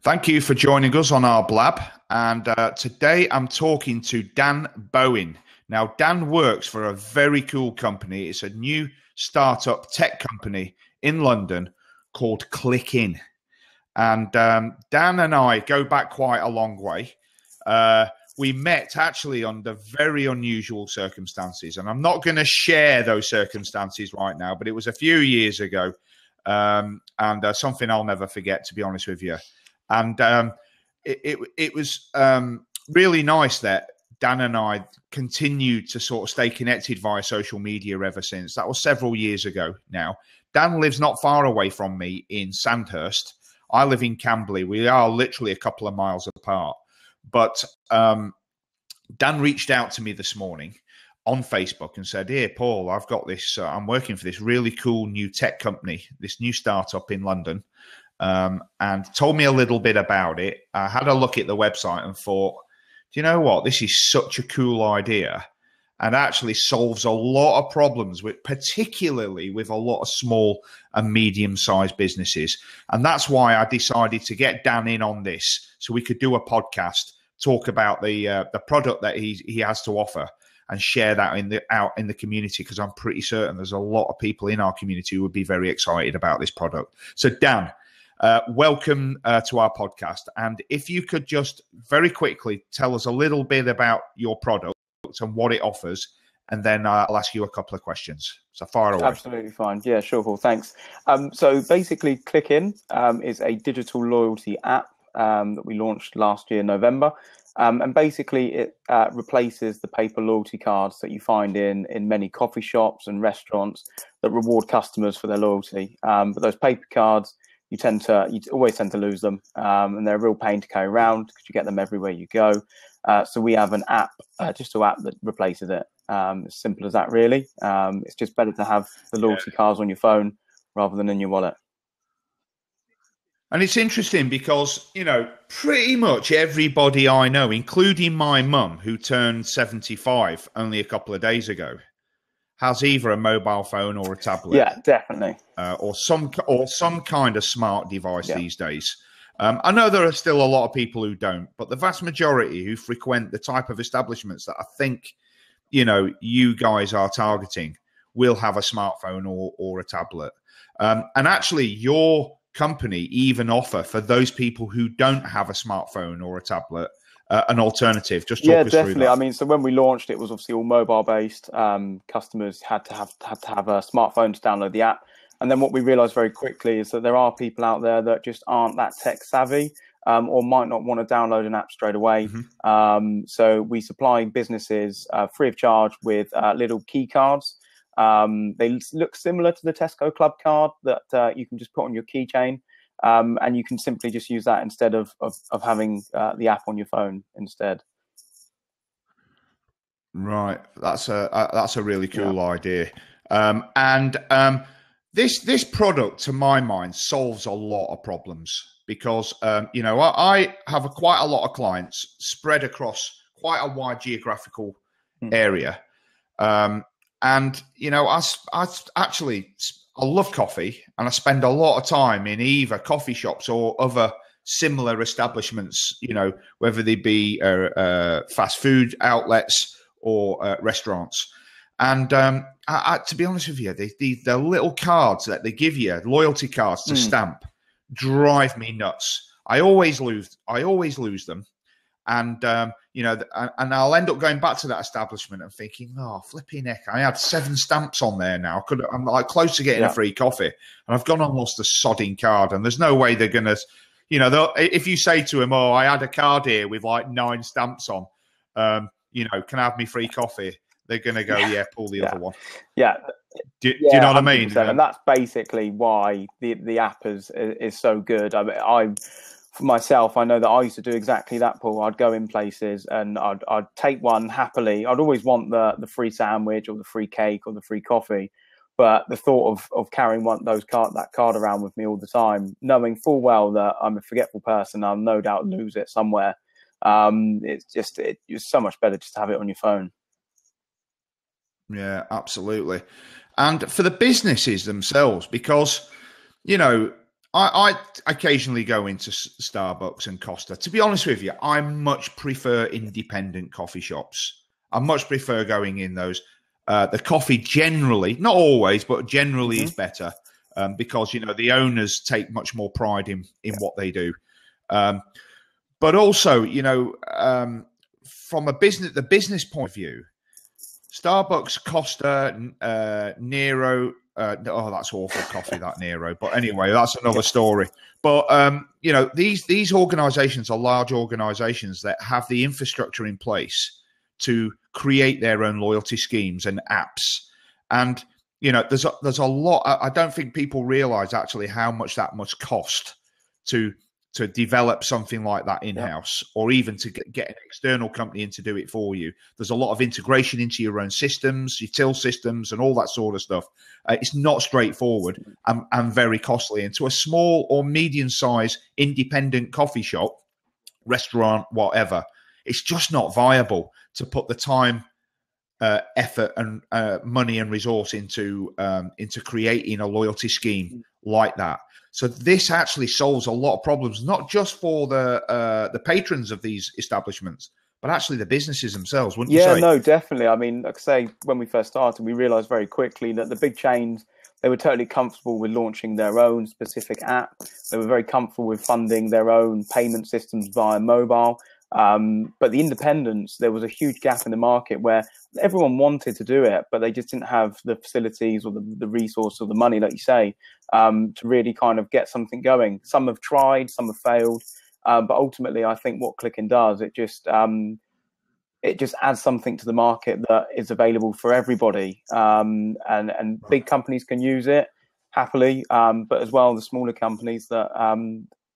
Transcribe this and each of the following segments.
Thank you for joining us on our blab. And today I'm talking to Dan Bowen. Now, Dan works for a very cool company. It's a new startup tech company in London called klikin. And Dan and I go back quite a long way. We met actually under very unusual circumstances. And I'm not going to share those circumstances right now, but it was a few years ago. And something I'll never forget, to be honest with you. And it was really nice that Dan and I continued to sort of stay connected via social media ever since. That was several years ago now. Dan lives not far away from me in Sandhurst. I live in Camberley. We are literally a couple of miles apart. But Dan reached out to me this morning on Facebook and said, "Here, Paul, I've got this. I'm working for this really cool new tech company, this new startup in London." And told me a little bit about it. I had a look at the website and thought, do you know what? This is such a cool idea and actually solves a lot of problems, particularly with a lot of small and medium-sized businesses. And that's why I decided to get Dan in on this so we could do a podcast, talk about the product that he has to offer and share that out in the community, because I'm pretty certain there's a lot of people in our community who would be very excited about this product. So, Dan, welcome to our podcast. And if you could just very quickly tell us a little bit about your product and what it offers, and then I'll ask you a couple of questions. So fire away. Absolutely fine. Yeah, sure, Paul. Thanks. So basically, klikin is a digital loyalty app that we launched last year, November. And basically, it replaces the paper loyalty cards that you find in many coffee shops and restaurants that reward customers for their loyalty. But those paper cards, you always tend to lose them, and they're a real pain to carry around because you get them everywhere you go. So we have an app, just an app that replaces it. As simple as that, really. It's just better to have the loyalty cards on your phone rather than in your wallet. And it's interesting because, pretty much everybody I know, including my mum, who turned 75 only a couple of days ago, has either a mobile phone or a tablet. Yeah, definitely. Or some kind of smart device these days. I know there are still a lot of people who don't, but the vast majority who frequent the type of establishments that I think, you guys are targeting will have a smartphone or a tablet. And actually, your company even offer for those people who don't have a smartphone or a tablet an alternative. Just talk us definitely. through that. I mean, so when we launched, it was obviously all mobile based. Customers had to have a smartphone to download the app. And then what we realized very quickly is that there are people out there that just aren't that tech savvy, or might not want to download an app straight away. Mm-hmm. So we supply businesses free of charge with little key cards. They look similar to the Tesco Club card that you can just put on your keychain. And you can simply just use that instead of having the app on your phone instead. Right, that's a really cool idea. This product, to my mind, solves a lot of problems because I have quite a lot of clients spread across quite a wide geographical area, and I love coffee, and I spend a lot of time in either coffee shops or other similar establishments, whether they be fast food outlets or restaurants. And to be honest with you, the little cards that they give you, loyalty cards to stamp, drive me nuts. I always lose them. And, and I'll end up going back to that establishment and thinking, oh, flipping heck, I had 7 stamps on there now. I'm like close to getting a free coffee. And I've gone and lost a sodding card. And there's no way they're going to, if you say to them, oh, I had a card here with like 9 stamps on, can I have me free coffee? They're going to go, pull the other one. Yeah. Do you know what I mean? 100%. And that's basically why the app is so good. I mean, for myself, I know that I used to do exactly that, Paul. I'd go in places and I'd take one happily. I'd always want the free sandwich or the free cake or the free coffee. But the thought of carrying that card around with me all the time, knowing full well that I'm a forgetful person, I'll no doubt lose it somewhere. It's so much better just to have it on your phone. Yeah, absolutely. And for the businesses themselves, because, I occasionally go into Starbucks and Costa. To be honest with you, I much prefer independent coffee shops. I much prefer going in those. The coffee generally, not always, but generally is better because, you know, the owners take much more pride in what they do. But also, you know, from the business point of view, Starbucks, Costa, Nero. Oh, that's awful coffee, that Nero. But anyway, that's another story. But you know, these organisations are large organisations that have the infrastructure in place to create their own loyalty schemes and apps. And you know, there's a lot. I don't think people realise actually how much that must cost to develop something like that in-house, or even to get an external company in to do it for you. There's a lot of integration into your own systems, your till systems, and all that sort of stuff. It's not straightforward and very costly. And to a small or medium-sized independent coffee shop, restaurant, whatever, it's just not viable to put the time, effort, and money and resource into creating a loyalty scheme like that. So this actually solves a lot of problems, not just for the patrons of these establishments, but actually the businesses themselves, wouldn't you say? Yeah, no, definitely. I mean, like I say, when we first started, we realised very quickly that the big chains, they were totally comfortable with launching their own specific app. They were very comfortable with funding their own payment systems via mobile. But the independents, there was a huge gap in the market where everyone wanted to do it, but they just didn't have the facilities or the resource or the money, like you say, to really kind of get something going. Some have tried, some have failed. But ultimately, I think what klikin does, it just adds something to the market that is available for everybody. And big companies can use it happily, but as well, the smaller companies that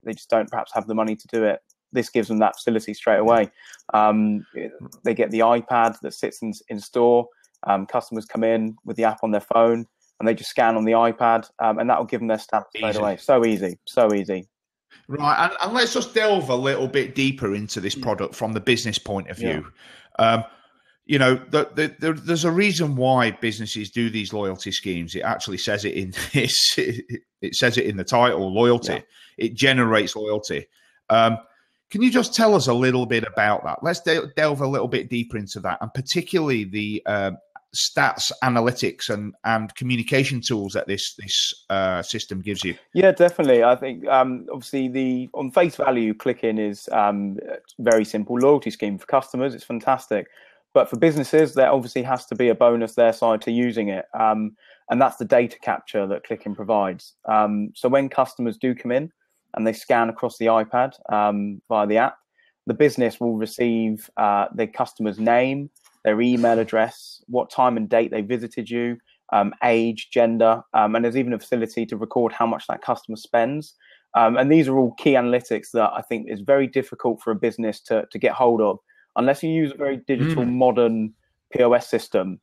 they just don't perhaps have the money to do it. This gives them that facility straight away. They get the iPad that sits in store. Customers come in with the app on their phone and they just scan on the iPad, and that will give them their stamp straight away. So easy, so easy. Right, and let's just delve a little bit deeper into this product from the business point of view. You know, there's a reason why businesses do these loyalty schemes. It actually says it in it says it in the title, loyalty. Yeah. It generates loyalty. Can you just tell us a little bit about that? Let's delve a little bit deeper into that, and particularly the stats, analytics, and communication tools that this system gives you. Yeah, definitely. I think obviously on face value, klikin is very simple loyalty scheme for customers. It's fantastic, but for businesses, there obviously has to be a bonus their side to using it, and that's the data capture that klikin provides. So when customers do come in and they scan across the iPad via the app, the business will receive their customer's name, their email address, what time and date they visited you, age, gender, and there's even a facility to record how much that customer spends. And these are all key analytics that I think is very difficult for a business to get hold of. Unless you use a very digital, modern POS system,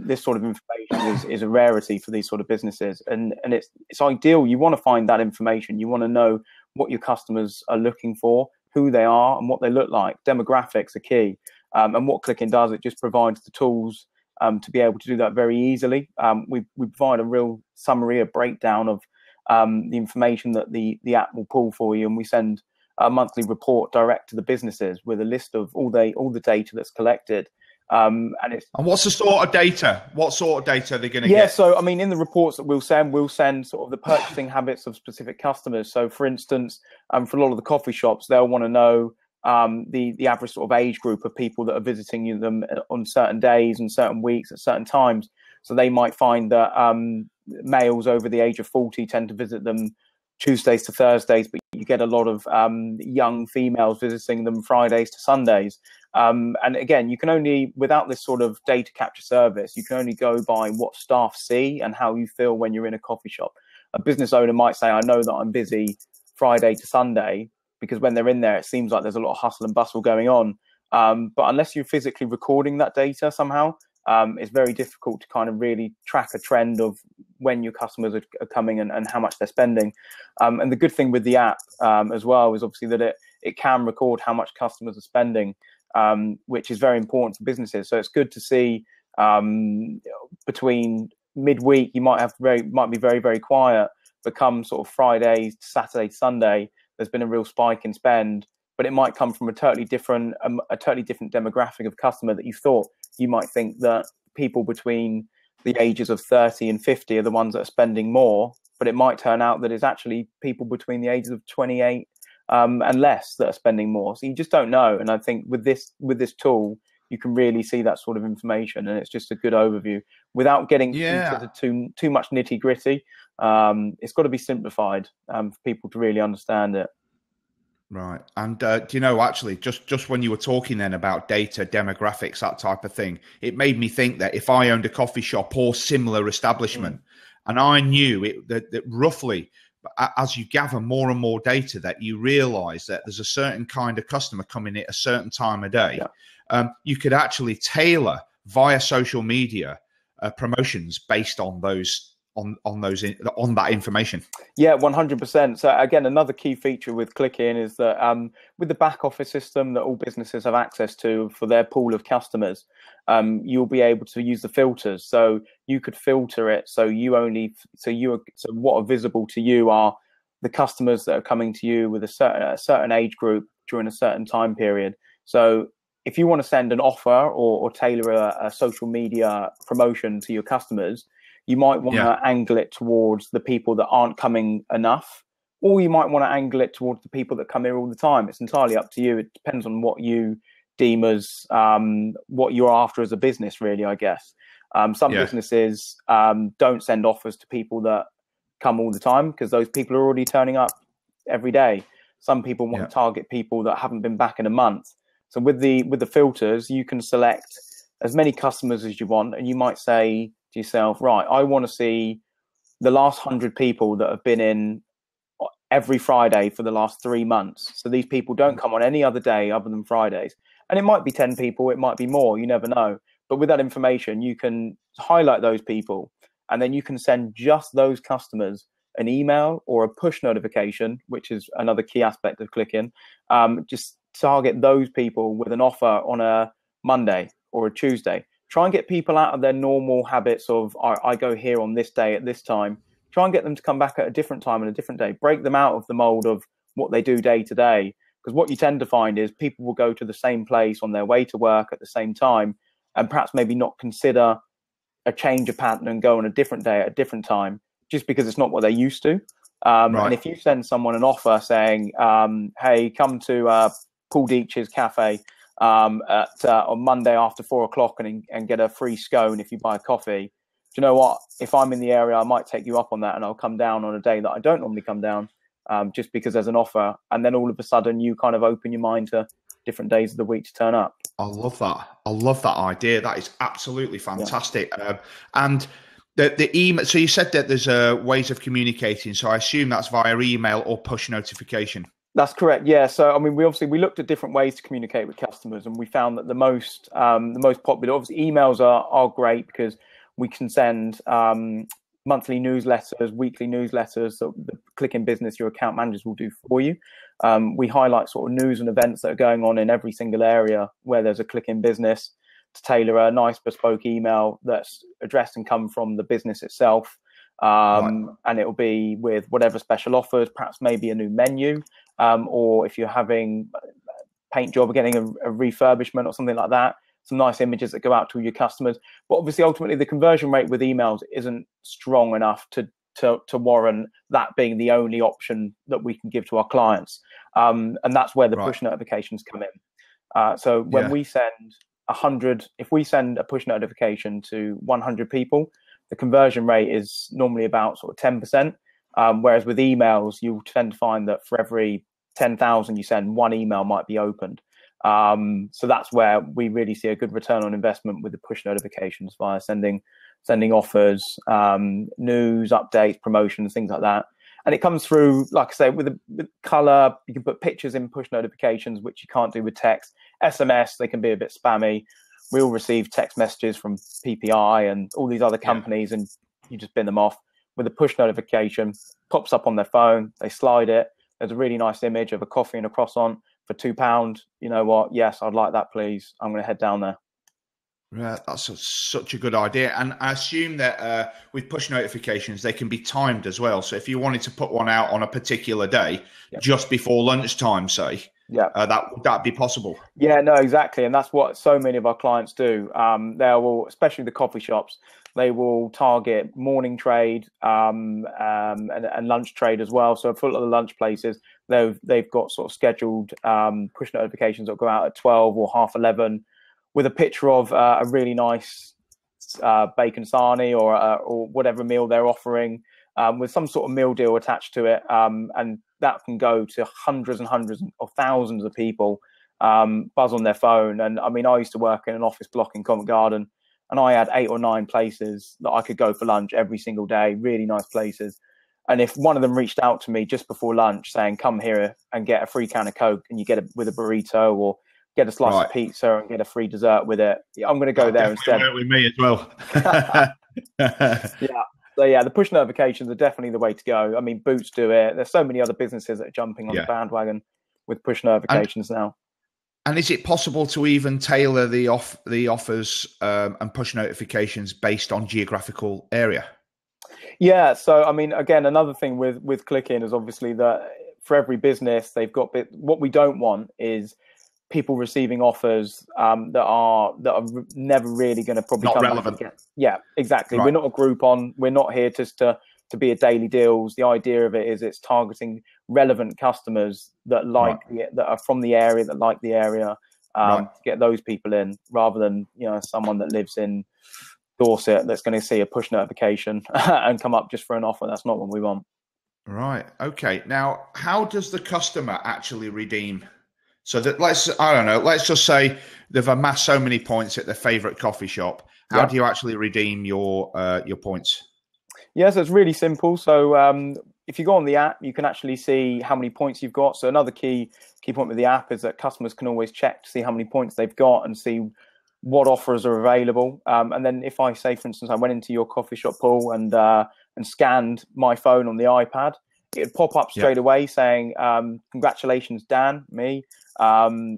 this sort of information is a rarity for these sort of businesses. And it's ideal. You want to find that information. You want to know what your customers are looking for, who they are, and what they look like. Demographics are key. And what klikin does, it just provides the tools to be able to do that very easily. We provide a real summary, a breakdown of the information that the app will pull for you, and we send a monthly report direct to the businesses with a list of all the data that's collected. And what's the sort of data? What sort of data are they going to get? Yeah, so I mean, in the reports that we'll send sort of the purchasing habits of specific customers. So, for instance, for a lot of the coffee shops, they'll want to know the average sort of age group of people that are visiting them on certain days and certain weeks at certain times. So they might find that males over the age of 40 tend to visit them Tuesdays to Thursdays, but you get a lot of young females visiting them Fridays to Sundays. And again, you can only, without this sort of data capture service, you can only go by what staff see and how you feel when you're in a coffee shop. A business owner might say, I know that I'm busy Friday to Sunday, because when they're in there, it seems like there's a lot of hustle and bustle going on. But unless you're physically recording that data somehow, it's very difficult to kind of really track a trend of when your customers are coming and how much they're spending. And the good thing with the app as well is obviously that it can record how much customers are spending, which is very important for businesses. So it's good to see between midweek, you might be very, very quiet. but come sort of Friday, Saturday, Sunday, there's been a real spike in spend, but it might come from a totally different demographic of customer that you thought. You might think that people between the ages of 30 and 50 are the ones that are spending more, but it might turn out that it's actually people between the ages of 28 and less that are spending more. So you just don't know. And I think with this tool, you can really see that sort of information, and it's just a good overview without getting into the too much nitty gritty. It's got to be simplified for people to really understand it. Right. And do you know, actually, just when you were talking then about data, demographics, that type of thing, it made me think that if I owned a coffee shop or similar establishment, and I knew that roughly, as you gather more and more data, that you realize that there's a certain kind of customer coming at a certain time of day, you could actually tailor via social media promotions based on those on that information. Yeah, 100%. So again, another key feature with klikin is that with the back office system that all businesses have access to for their pool of customers, you'll be able to use the filters. So you could filter it so what are visible to you are the customers that are coming to you with a certain age group during a certain time period. So if you want to send an offer or tailor a social media promotion to your customers, you might want to angle it towards the people that aren't coming enough, or you might want to angle it towards the people that come here all the time. It's entirely up to you. It depends on what you deem as what you're after as a business, really, I guess. Some businesses don't send offers to people that come all the time because those people are already turning up every day. Some people want to target people that haven't been back in a month. So with the filters, you can select as many customers as you want, and you might say to yourself, right, I want to see the last 100 people that have been in every Friday for the last 3 months. So these people don't come on any other day other than Fridays. And it might be 10 people, it might be more, you never know. But with that information, you can highlight those people, and then you can send just those customers an email or a push notification, which is another key aspect of klikin. Just target those people with an offer on a Monday or a Tuesday. Try and get people out of their normal habits of, I go here on this day at this time. Try and get them to come back at a different time and a different day. Break them out of the mold of what they do day to day. Because what you tend to find is people will go to the same place on their way to work at the same time and perhaps maybe not consider a change of pattern and go on a different day at a different time just because it's not what they're used to. And if you send someone an offer saying, hey, come to Paul Deitch's cafe on Monday after 4 o'clock and get a free scone if you buy a coffee. Do you know what? If I'm in the area, I might take you up on that, and I'll come down on a day that I don't normally come down, just because there's an offer. And then all of a sudden you kind of open your mind to different days of the week to turn up. I love that. I love that idea. That is absolutely fantastic. And the email, so you said that there's ways of communicating. So I assume that's via email or push notification. That's correct. Yeah. So, I mean, we looked at different ways to communicate with customers, and we found that the most popular, obviously, emails are great because we can send monthly newsletters, weekly newsletters. So the klikin Business, your account managers will do for you. We highlight sort of news and events that are going on in every single area where there's a klikin Business to tailor a nice bespoke email that's addressed and come from the business itself. And it'll be with whatever special offers, perhaps maybe a new menu, or if you're having a paint job or getting a refurbishment or something like that, some nice images that go out to your customers. But obviously, ultimately, the conversion rate with emails isn't strong enough to warrant that being the only option that we can give to our clients. And that's where the push notifications come in. So when we send if we send a push notification to 100 people, the conversion rate is normally about sort of 10%. Whereas with emails, you tend to find that for every 10,000 you send, one email might be opened. So that's where we really see a good return on investment with the push notifications via sending offers, news, updates, promotions, things like that. And it comes through, like I say, with color. You can put pictures in push notifications, which you can't do with text. SMS, they can be a bit spammy. We all receive text messages from PPI and all these other companies, and you just bin them off. With a push notification, pops up on their phone, they slide it. There's a really nice image of a coffee and a croissant for £2. You know what? Yes, I'd like that, please. I'm going to head down there. Such a good idea. And I assume that with push notifications, they can be timed as well. So if you wanted to put one out on a particular day, just before lunchtime, say, that'd be possible. Yeah, no, exactly. And that's what so many of our clients do. They will, especially the coffee shops, they will target morning trade and lunch trade as well. So for a lot of the lunch places, they've got sort of scheduled push notifications that go out at 12 or half 11 with a picture of a really nice bacon sarnie or whatever meal they're offering with some sort of meal deal attached to it. And that can go to hundreds and hundreds of thousands of people buzz on their phone. And I mean, I used to work in an office block in Covent Garden, and I had 8 or 9 places that I could go for lunch every single day, really nice places. And if one of them reached out to me just before lunch saying, come here and get a free can of Coke and you get it with a burrito, or get a slice of pizza and get a free dessert with it, I'm going to go there instead. Work with me as well. So yeah, the push notifications are definitely the way to go. I mean, Boots do it. There's so many other businesses that are jumping on the bandwagon with push notifications now. And is it possible to even tailor the offers and push notifications based on geographical area? Yeah. So I mean, again, another thing with klikin is obviously that for every business they've got. What we don't want is people receiving offers that are never really going to probably not come relevant. Back again. Yeah, exactly. Right. We're not a Groupon. We're not here just to be a daily deals. The idea of it is it's targeting relevant customers that that are from the area, that like the area, to get those people in, rather than someone that lives in Dorset that's going to see a push notification and come up just for an offer. That's not what we want. Right. Okay. Now, how does the customer actually redeem? So that let's just say they've amassed so many points at their favorite coffee shop. How do you actually redeem your points? Yeah, so it's really simple. So if you go on the app, you can actually see how many points you've got. So another key point with the app is that customers can always check to see how many points they've got and see what offers are available. And then if I say, for instance, I went into your coffee shop, Paul, and scanned my phone on the iPad, it would pop up straight away saying, congratulations, Dan, me.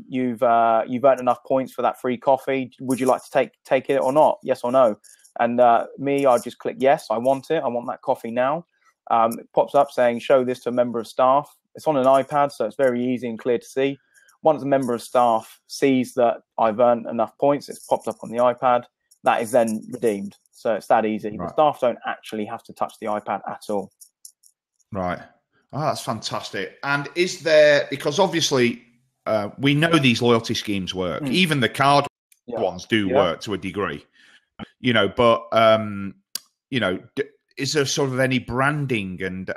You've earned enough points for that free coffee. Would you like to take it or not? Yes or no? And me, I just click yes. I want it. I want that coffee now. It pops up saying show this to a member of staff. It's on an iPad, so it's very easy and clear to see. Once a member of staff sees that I've earned enough points, it's popped up on the iPad. That is then redeemed. So it's that easy. The staff don't actually have to touch the iPad at all. Right. Oh, that's fantastic. And is there, because obviously we know these loyalty schemes work. Even the card ones do work to a degree, but, is there sort of any branding and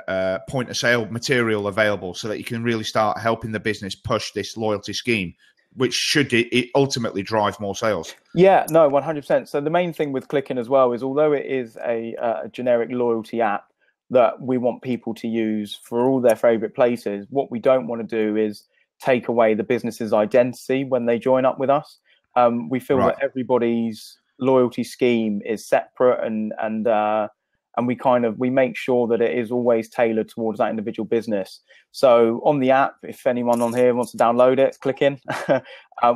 point of sale material available so that you can really start helping the business push this loyalty scheme, which should it ultimately drive more sales? Yeah, no, 100%. So the main thing with klikin as well is, although it is a generic loyalty app that we want people to use for all their favorite places, what we don't want to do is take away the business's identity when they join up with us. We feel that everybody's loyalty scheme is separate, and we make sure that it is always tailored towards that individual business. So on the app, if anyone on here wants to download it, klikin.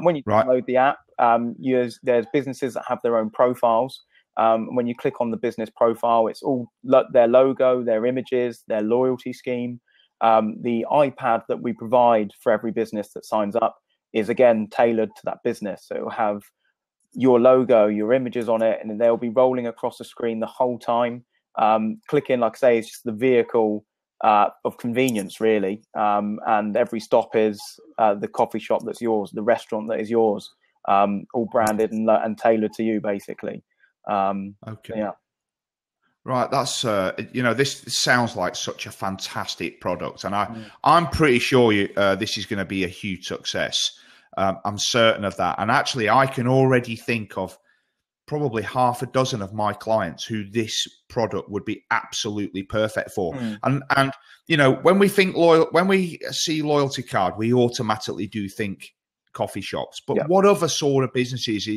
When you download the app, there's businesses that have their own profiles. When you click on the business profile, it's all their logo, their images, their loyalty scheme. The iPad that we provide for every business that signs up is again tailored to that business. So it will have your logo, your images on it, and they'll be rolling across the screen the whole time. klikin, like I say, is just the vehicle of convenience, really. And every stop is the coffee shop that's yours, the restaurant that is yours, all branded and tailored to you, basically. Yeah. Right, that's this sounds like such a fantastic product, and I'm pretty sure this is going to be a huge success. I'm certain of that, and actually, I can already think of probably half a dozen of my clients who this product would be absolutely perfect for. And when we think when we see loyalty card, we automatically do think coffee shops. But what other sort of businesses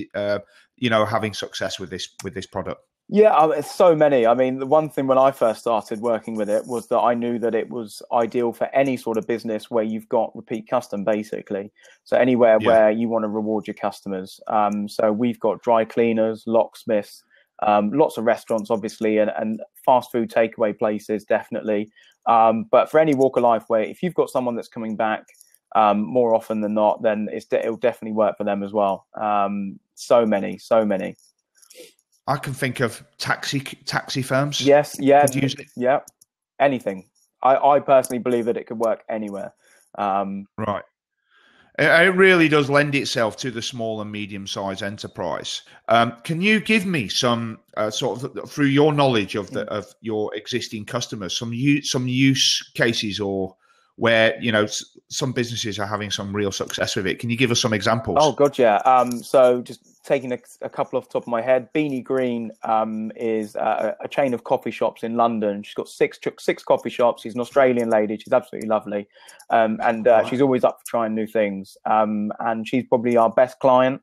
having success with this product? Yeah, it's so many. I mean, the one thing when I first started working with it was that I knew that it was ideal for any sort of business where you've got repeat custom, basically. So anywhere Yeah. where you want to reward your customers. So we've got dry cleaners, locksmiths, lots of restaurants, obviously, and fast food takeaway places, definitely. But for any walk of life where if you've got someone that's coming back more often than not, then it'll definitely work for them as well. So many, so many. I can think of taxi firms. Yes, yeah, Could use it. yeah. Anything. I personally believe that it could work anywhere. Right. It really does lend itself to the small and medium-sized enterprise. Can you give me some sort of, through your knowledge of your existing customers, some use cases, or where some businesses are having some real success with it? Can you give us some examples? Oh God, yeah. So just taking a couple off the top of my head, Beanie Green is a chain of coffee shops in London. She's got six coffee shops. She's an Australian lady. She's absolutely lovely, and she's always up for trying new things. And she's probably our best client.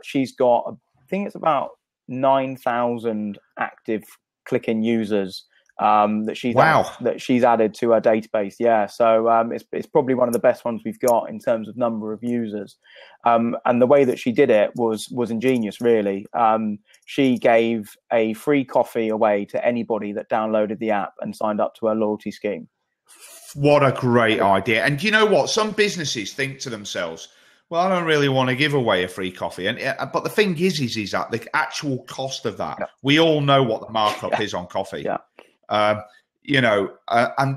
She's got, I think it's about 9,000 active klikin users. That she's added to her database. Yeah, so it's probably one of the best ones we've got in terms of number of users. And the way that she did it was ingenious, really. She gave a free coffee away to anybody that downloaded the app and signed up to her loyalty scheme. What a great idea! And you know what? Some businesses think to themselves, well, I don't really want to give away a free coffee. But the thing is that the actual cost of that, we all know what the markup is on coffee. Yeah. And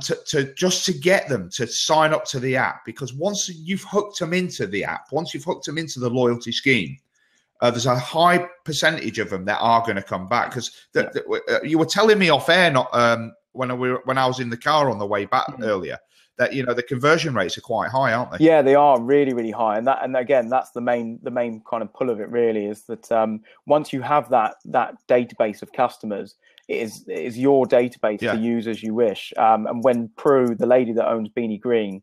to get them to sign up to the app, because once you've hooked them into the app, once you've hooked them into the loyalty scheme, there's a high percentage of them that are going to come back. Because you were telling me off air, when I was in the car on the way back earlier, that the conversion rates are quite high, aren't they? Yeah, they are really, really high, and again, that's the main kind of pull of it. Really, is that once you have that database of customers, it is your database to use as you wish. And when Prue, the lady that owns Beanie Green,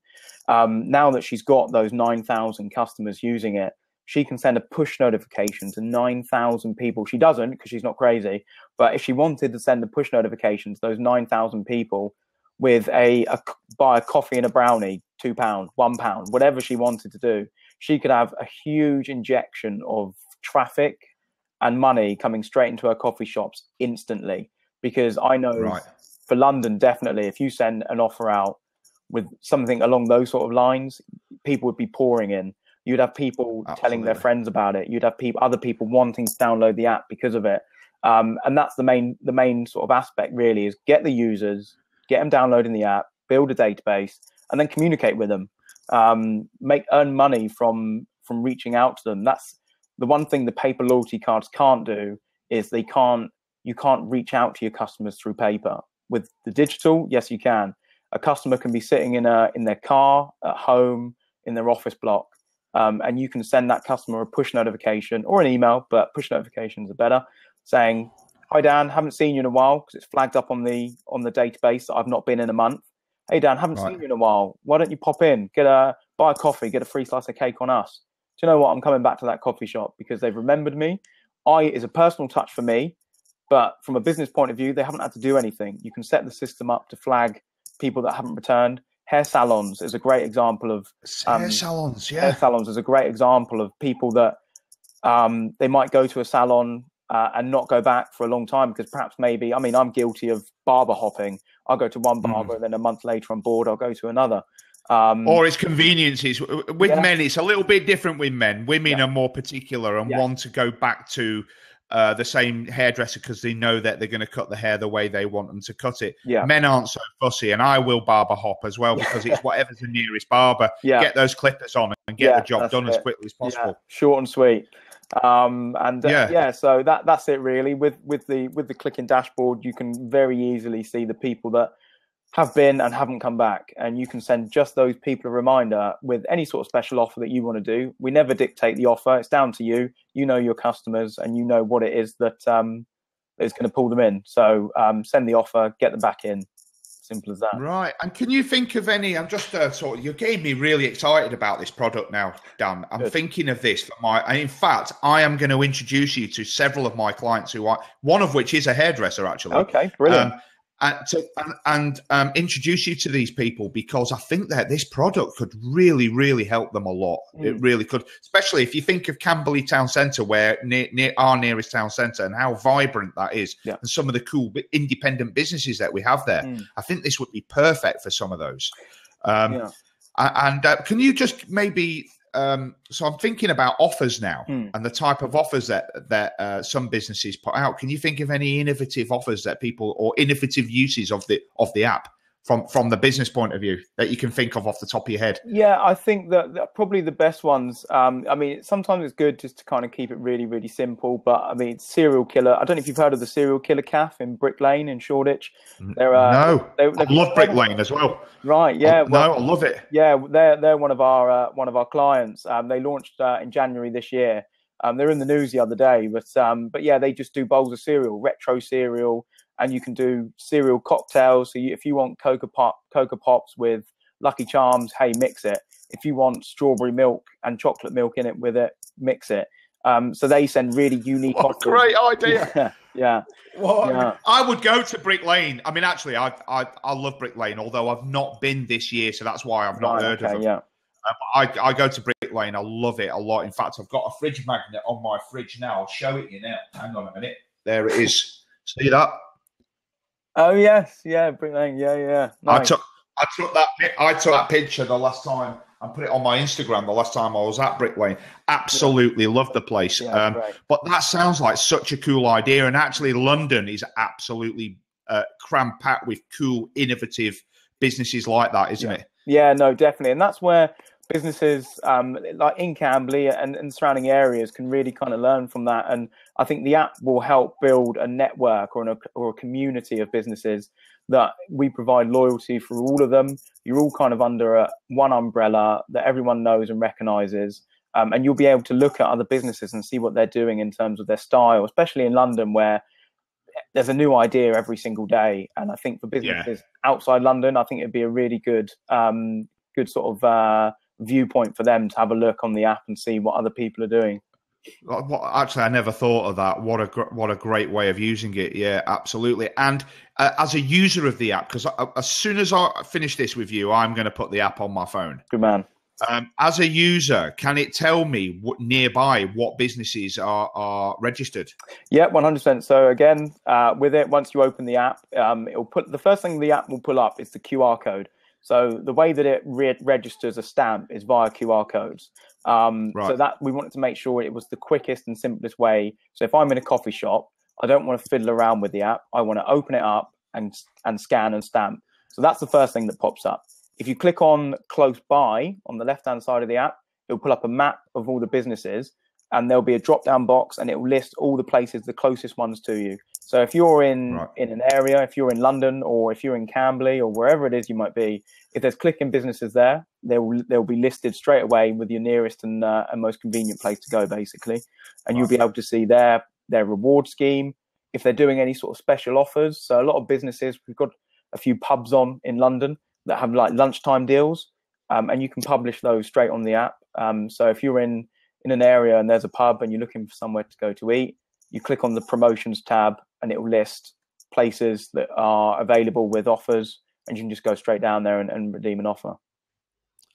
now that she's got those 9,000 customers using it, she can send a push notification to 9,000 people. She doesn't, because she's not crazy, but if she wanted to send a push notification to those 9,000 people with buy a coffee and a brownie, £2, £1, whatever she wanted to do, she could have a huge injection of traffic and money coming straight into her coffee shops instantly. Because I know for London, definitely, if you send an offer out with something along those sort of lines, people would be pouring in. You'd have people telling their friends about it. You'd have other people wanting to download the app because of it. And that's the main sort of aspect, really, is get the users, get them downloading the app, build a database, and then communicate with them. Earn money from reaching out to them. That's the one thing the paper loyalty cards can't do, is you can't reach out to your customers through paper. With the digital, yes, you can. A customer can be sitting in their car, at home, in their office block, and you can send that customer a push notification or an email, but push notifications are better, saying, "Hi Dan, haven't seen you in a while," because it's flagged up on the database that I've not been in a month. "Hey Dan, haven't seen you in a while. Why don't you pop in, buy a coffee, get a free slice of cake on us? Do you know what? I'm coming back to that coffee shop because they've remembered me. Is a personal touch for me, but from a business point of view, they haven't had to do anything. You can set the system up to flag people that haven't returned. Hair salons is a great example of hair salons. Hair salons is a great example of people that they might go to a salon and not go back for a long time because perhaps maybe, I'm guilty of barber hopping. I'll go to one barber and then a month later I'm bored, I'll go to another. Or it's conveniences. With men, it's a little bit different with men. Women are more particular and want to go back to the same hairdresser because they know that they're going to cut the hair the way they want them to cut it. Men aren't so fussy, and I will barber hop as well because it's whatever's the nearest barber. Get those clippers on and get the job done as quickly as possible. Short and sweet. So that's it really. With the klikin dashboard, you can very easily see the people that have been and haven't come back, and you can send just those people a reminder with any sort of special offer that you want to do. We never dictate the offer. It's down to you. You know your customers and you know what it is that is going to pull them in. So send the offer, get them back in. Simple as that. Right. And can you think of any? I'm just you're getting me really excited about this product now, Dan. I'm thinking of this for in fact, I am going to introduce you to several of my clients one of which is a hairdresser, actually. Okay, brilliant. And introduce you to these people, because I think that this product could really, really help them a lot. It really could, especially if you think of Camberley Town Centre, where near our nearest town centre, and how vibrant that is, and some of the cool independent businesses that we have there. I think this would be perfect for some of those. And can you just maybe? So I'm thinking about offers now, and the type of offers that some businesses put out. Can you think of any innovative offers that people, or innovative uses of the app from the business point of view, that you can think of off the top of your head? Yeah, I think that probably the best ones. I mean, sometimes it's good just to kind of keep it really, really simple. But I mean, serial killer. I don't know if you've heard of the Serial Killer Cafe in Brick Lane in Shoreditch. No, I love Brick Lane as well. Right? Yeah. I love it. Yeah, they're one of our clients. They launched in January this year. They're in the news the other day, but yeah, they just do bowls of cereal, retro cereal. And you can do cereal cocktails. So if you want Cocoa Pops with Lucky Charms, hey, mix it. If you want strawberry milk and chocolate milk in it with it, mix it. So they send really unique offers. Great idea. Yeah. Well, I would go to Brick Lane. I mean, actually, I love Brick Lane, although I've not been this year, so that's why I've not heard of them. Yeah. I go to Brick Lane. I love it a lot. In fact, I've got a fridge magnet on my fridge now. I'll show it you now. Hang on a minute. There it is. See that? Oh yes, yeah, Brick Lane, yeah. Nice. I took that picture the last time and put it on my Instagram the last time I was at Brick Lane. Absolutely love the place. But that sounds like such a cool idea, and actually London is absolutely cram-packed with cool, innovative businesses like that, isn't it? Yeah, no, definitely, and that's where businesses like in Camberley and surrounding areas can really kind of learn from that. And I think the app will help build a network or a community of businesses that we provide loyalty for all of them. You're all kind of under one umbrella that everyone knows and recognizes. And you'll be able to look at other businesses and see what they're doing in terms of their style, especially in London, where there's a new idea every single day. And I think for businesses outside London, I think it'd be a really good sort of viewpoint for them to have a look on the app and see what other people are doing. Actually, I never thought of that. What a great way of using it. Yeah, absolutely. And as a user of the app, because as soon as I finish this with you, I'm going to put the app on my phone. Good man. As a user, can it tell me nearby what businesses are registered? Yeah, 100%. So again, with it, once you open the app, it'll put the first thing the app will pull up is the QR code. So the way that it registers a stamp is via QR codes. So that we wanted to make sure it was the quickest and simplest way. So if I'm in a coffee shop, I don't want to fiddle around with the app. I want to open it up and scan and stamp. So that's the first thing that pops up. If you click on close by on the left-hand side of the app, it'll pull up a map of all the businesses, and there'll be a drop-down box, and it will list all the places, the closest ones to you. So if you're in an area, if you're in London, or if you're in Camberley, or wherever it is you might be, if there's klikin businesses there, they'll be listed straight away with your nearest and most convenient place to go, basically. And you'll be able to see their reward scheme, if they're doing any sort of special offers. So a lot of businesses, we've got a few pubs in London that have like lunchtime deals, and you can publish those straight on the app. So if you're in an area and there's a pub and you're looking for somewhere to go to eat, you click on the promotions tab and it will list places that are available with offers, and you can just go straight down there and redeem an offer.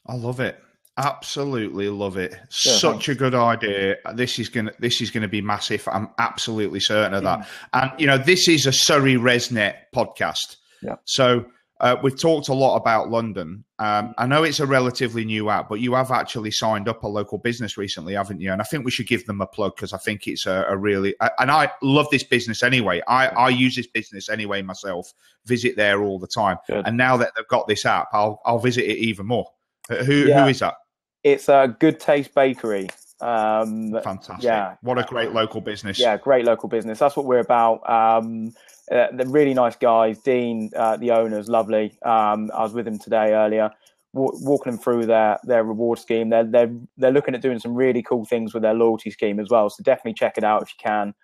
I love it. Absolutely love it. Such a good idea. This is gonna be massive. I'm absolutely certain of that. And this is a Surrey ResNet podcast. Yeah. So we've talked a lot about London. I know it's a relatively new app, but you have actually signed up a local business recently, haven't you? And I think we should give them a plug, because I think it's a really, and I love this business anyway. I use this business anyway myself, visit there all the time. Good. And now that they've got this app, I'll visit it even more. Who is that? It's a Good Taste Bakery. Fantastic. Yeah. What a great local business. Yeah, great local business. That's what we're about. They're really nice guys. Dean, the owner's lovely. I was with him today earlier, walking them through their reward scheme. They're looking at doing some really cool things with their loyalty scheme as well. So definitely check it out if you can.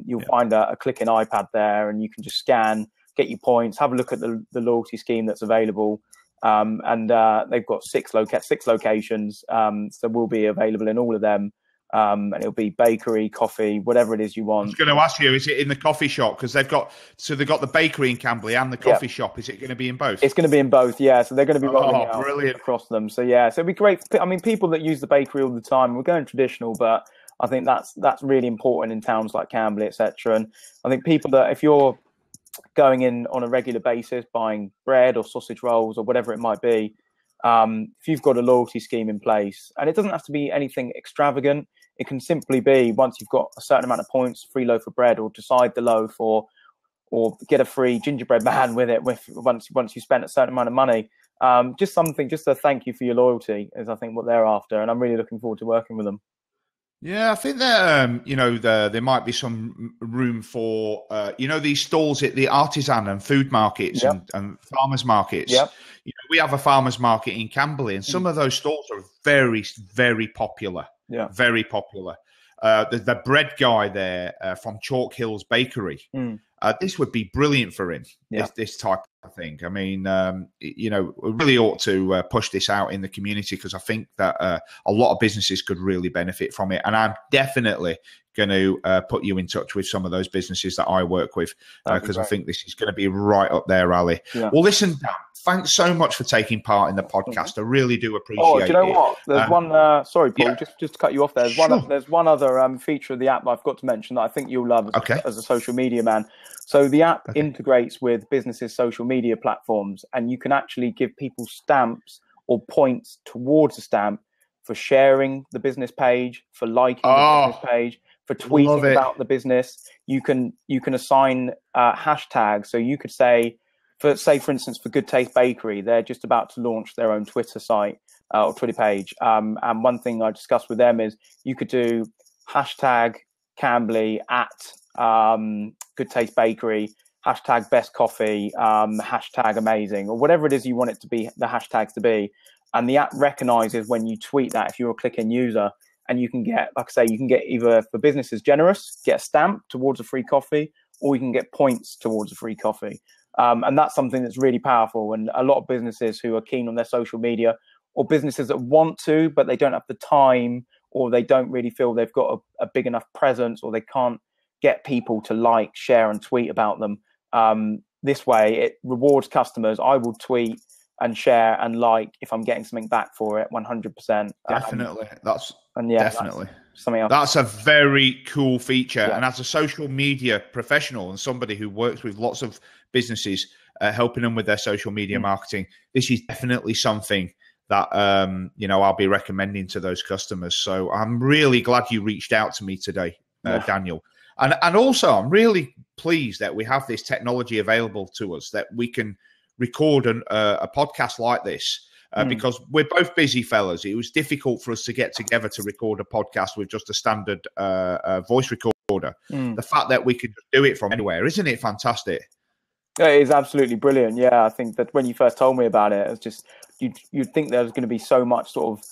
You'll find a klikin iPad there, and you can just scan get your points, have a look at the loyalty scheme that's available. And they've got six locations, so we'll be available in all of them. And it'll be bakery, coffee, whatever it is you want. I was going to ask you, is it in the coffee shop? Because they've got the bakery in Camberley and the coffee shop. Is it going to be in both? It's going to be in both, yeah. So they're going to be rolling out brilliant. across them. So yeah, so it'd be great. I mean, people that use the bakery all the time, we're going traditional, but I think that's really important in towns like Camberley, etc. And I think people that, if you're going in on a regular basis, buying bread or sausage rolls or whatever it might be, if you've got a loyalty scheme in place, and it doesn't have to be anything extravagant, it can simply be, once you've got a certain amount of points, free loaf of bread, or decide the loaf, or get a free gingerbread man with it once you spent a certain amount of money. Just a thank you for your loyalty is, I think, what they're after, and I'm really looking forward to working with them. Yeah, I think that there might be some room for these stalls at the artisan and food markets and farmers markets. Yep. We have a farmers market in Camberley, and some of those stalls are very, very popular. Yeah, very popular. The bread guy there from Chalk Hills Bakery. This would be brilliant for him. This type of thing. I mean, we really ought to push this out in the community, because I think that a lot of businesses could really benefit from it. And I'm definitely going to put you in touch with some of those businesses that I work with, because I think this is going to be right up their alley. Yeah. Well, listen, Dan, thanks so much for taking part in the podcast. I really do appreciate it. Oh, do you know what? There's one. Sorry, Paul, just to cut you off there. There's one other feature of the app I've got to mention that I think you'll love as a social media man. So the app integrates with businesses' social media platforms, and you can actually give people stamps or points towards a stamp for sharing the business page, for liking the business page, for tweeting about the business. You can assign hashtags. So you could say, for instance, for Good Taste Bakery, they're just about to launch their own Twitter site or Twitter page. And one thing I discussed with them is you could do hashtag Camberley at Good Taste Bakery, hashtag best coffee, hashtag amazing, or whatever it is you want it to be, the hashtags to be. And the app recognizes when you tweet that, if you're a klikin user, and you can get, like I say, you can get either, for businesses generous, get a stamp towards a free coffee, or you can get points towards a free coffee. And that's something that's really powerful. And a lot of businesses who are keen on their social media, or businesses that want to, but they don't have the time, or they don't really feel they've got a big enough presence, or they can't get people to like, share and tweet about them. This way it rewards customers. I will tweet and share and like if I'm getting something back for it, 100%. Definitely. That's something else. That's a very cool feature. Yeah. And as a social media professional and somebody who works with lots of businesses, helping them with their social media marketing, this is definitely something that I'll be recommending to those customers. So I'm really glad you reached out to me today, Daniel. And also, I'm really pleased that we have this technology available to us, that we can record a podcast like this, because we're both busy fellas. It was difficult for us to get together to record a podcast with just a standard voice recorder. The fact that we could do it from anywhere, isn't it fantastic? It is absolutely brilliant. Yeah, I think that when you first told me about it, it's just you'd think there's going to be so much sort of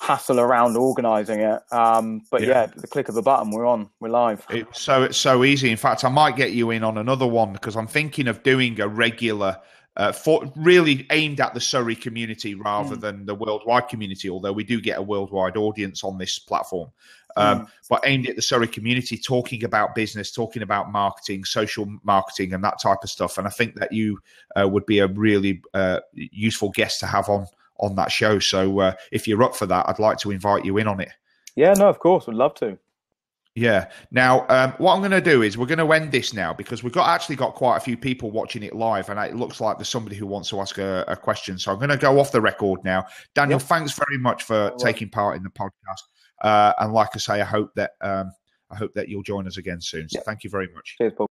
hassle around organising it, but the click of a button, we're live. It's so easy. In fact, I might get you in on another one, because I'm thinking of doing a regular really aimed at the Surrey community rather than the worldwide community, although we do get a worldwide audience on this platform, but aimed at the Surrey community, talking about business, talking about marketing, social marketing and that type of stuff. And I think that you would be a really useful guest to have on that show. So if you're up for that, I'd like to invite you in on it. Yeah, no, of course. Would love to. Yeah. Now, what I'm going to do is we're going to end this now, because we've actually got quite a few people watching it live, and it looks like there's somebody who wants to ask a question. So I'm going to go off the record now. Daniel, thanks very much for taking part in the podcast. And like I say, I hope that you'll join us again soon. So thank you very much. Cheers, Paul.